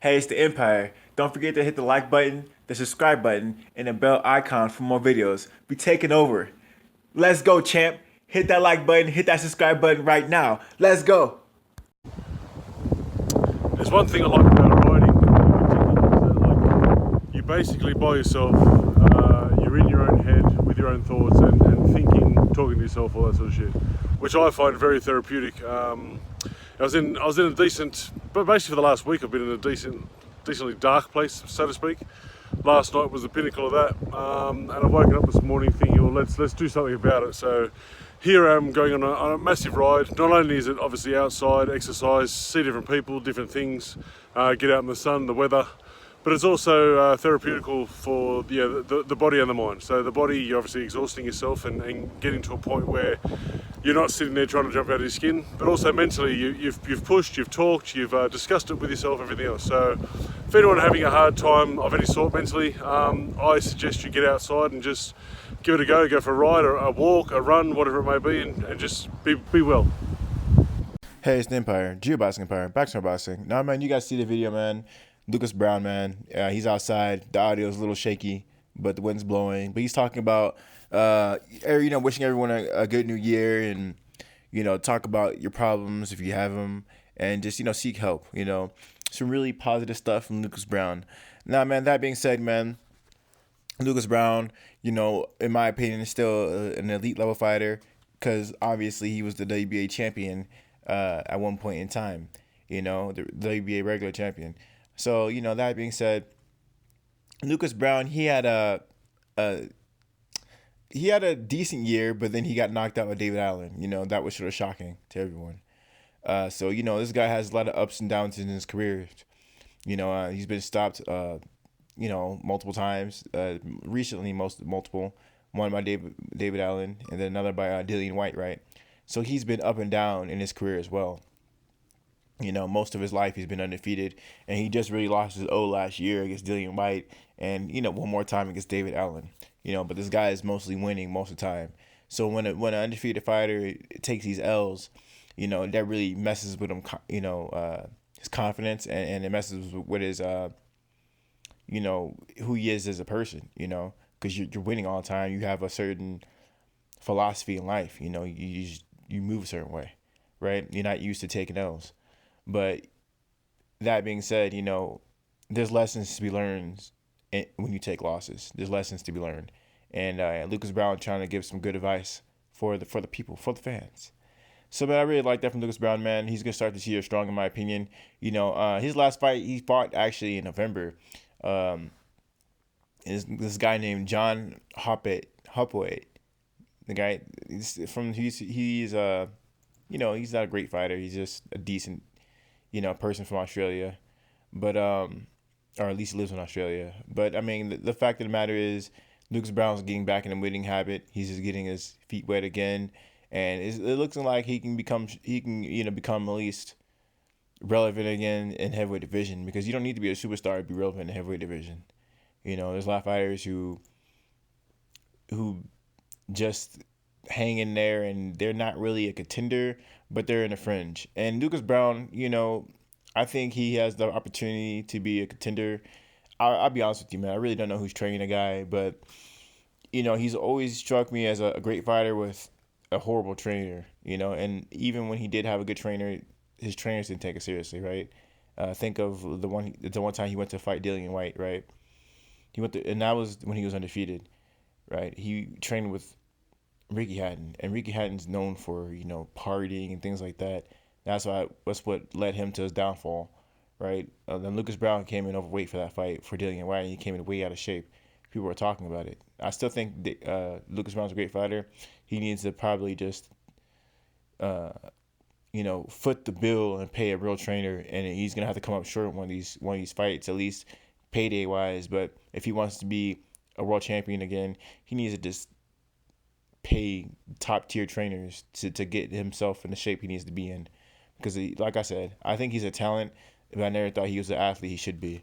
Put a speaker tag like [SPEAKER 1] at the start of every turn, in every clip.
[SPEAKER 1] Hey, it's the Empire. Don't forget to hit the like button, the subscribe button, and the bell icon for more videos. We taking over. Let's go, champ. Hit that like button, hit that subscribe button right now. Let's go.
[SPEAKER 2] There's one thing I like about riding, like you basically by yourself. You're in your own head with your own thoughts and thinking, talking to yourself, all that sort of shit, which I find very therapeutic. I was in a decent, but basically for the last week I've been in a decently dark place, so to speak. Last night was the pinnacle of that, and I've woken up this morning thinking, well, let's do something about it. So here I am going on a massive ride. Not only is it obviously outside, exercise, see different people, different things, get out in the sun, the weather, but it's also therapeutical for the body and the mind. So the body, you're obviously exhausting yourself and getting to a point where you're not sitting there trying to jump out of your skin, but also mentally you've pushed, you've talked, you've discussed it with yourself, everything else. So if anyone having a hard time of any sort mentally, I suggest you get outside and just give it a go for a ride, or a walk, a run, whatever it may be, and just be well.
[SPEAKER 1] Hey, it's the Empire. Geoboxing Empire. Backstory boxing. Now, man, you guys see the video, man. Lucas Browne, man. He's outside. The audio is a little shaky, but the wind's blowing. But he's talking about, wishing everyone a good new year and, talk about your problems if you have them and just, seek help. Some really positive stuff from Lucas Browne. Now, man, that being said, man, Lucas Browne, in my opinion, is still an elite level fighter because obviously he was the WBA champion at one point in time, the WBA regular champion. So, that being said, Lucas Browne, a he had a decent year, but then he got knocked out by David Allen. That was sort of shocking to everyone. So, this guy has a lot of ups and downs in his career. He's been stopped multiple times. Recently, multiple. One by David Allen, and then another by Dillian White, right? So he's been up and down in his career as well. Most of his life he's been undefeated, and he just really lost his O last year against Dillian White, and one more time against David Allen. But this guy is mostly winning most of the time. So when an undefeated fighter takes these L's, that really messes with him. His confidence, and it messes with his who he is as a person. Because you're winning all the time. You have a certain philosophy in life. You move a certain way, right? You're not used to taking L's. But that being said, there's lessons to be learned when you take losses. There's lessons to be learned, and Lucas Browne trying to give some good advice for the people, for the fans. So, man, I really like that from Lucas Browne, man. He's gonna start this year strong, in my opinion. His last fight he fought actually in November. Is this guy named John Hopwood. The guy he's not a great fighter. He's just a decent person from Australia, but or at least he lives in Australia. But I mean, the fact of the matter is, Lucas Brown's getting back in the winning habit. He's just getting his feet wet again, and it looks like he can become at least relevant again in heavyweight division, because you don't need to be a superstar to be relevant in the heavyweight division. There's a lot of fighters who just hang in there and they're not really a contender, but they're in the fringe. And Lucas Browne, I think he has the opportunity to be a contender. I'll be honest with you, man. I really don't know who's training the guy, but he's always struck me as a great fighter with a horrible trainer. And even when he did have a good trainer, his trainers didn't take it seriously, right? Think of the one time he went to fight Dillian White, right? And that was when he was undefeated, right? He trained with Ricky Hatton, and Ricky Hatton's known for partying and things like that. That's what led him to his downfall, right? Then Lucas Browne came in overweight for that fight for Dillian White, and he came in way out of shape. People were talking about it. I still think Lucas Browne's a great fighter. He needs to probably just foot the bill and pay a real trainer, and he's gonna have to come up short in one of these fights, at least payday wise. But if he wants to be a world champion again, he needs to just pay top tier trainers to get himself in the shape he needs to be in. Because like I said, I think he's a talent, but I never thought he was the athlete he should be.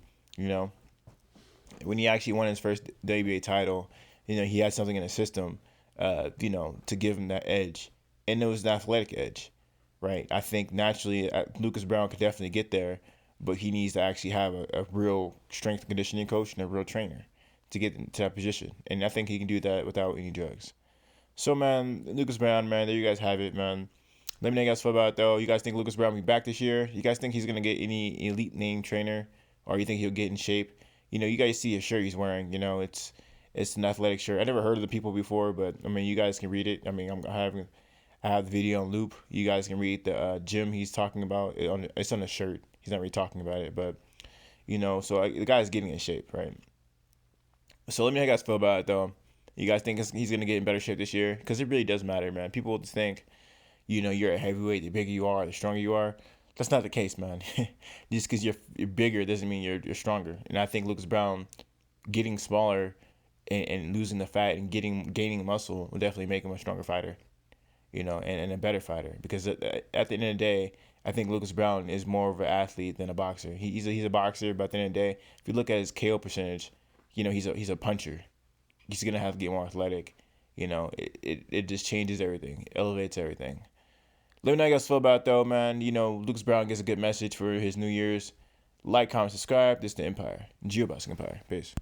[SPEAKER 1] When he actually won his first WBA title, he had something in his system, to give him that edge, and it was an athletic edge, right? I think naturally Lucas Browne could definitely get there, but he needs to actually have a real strength and conditioning coach and a real trainer to get into that position. And I think he can do that without any drugs. So, man, Lucas Browne, man, there you guys have it, man. Let me know how you guys feel about it, though. You guys think Lucas Browne will be back this year? You guys think he's going to get any elite name trainer? Or you think he'll get in shape? You guys see his shirt he's wearing. It's an athletic shirt. I never heard of the people before, but, I mean, you guys can read it. I mean, I have the video on loop. You guys can read the gym he's talking about. It's on the shirt. He's not really talking about it, but, so the guy's getting in shape, right? So let me know how you guys feel about it, though. You guys think he's going to get in better shape this year? Because it really does matter, man. People just think, you're a heavyweight, the bigger you are, the stronger you are. That's not the case, man. Just because you're bigger doesn't mean you're stronger. And I think Lucas Browne getting smaller and losing the fat and gaining muscle will definitely make him a stronger fighter, and a better fighter. Because at the end of the day, I think Lucas Browne is more of an athlete than a boxer. He's a boxer, but at the end of the day, if you look at his KO percentage, he's a puncher. He's gonna have to get more athletic. It just changes everything, elevates everything. Let me know how you guys feel about it, though, man. Lucas Browne gets a good message for his New Year's. Like, comment, subscribe. This is the Empire. Geoboxing Empire. Peace.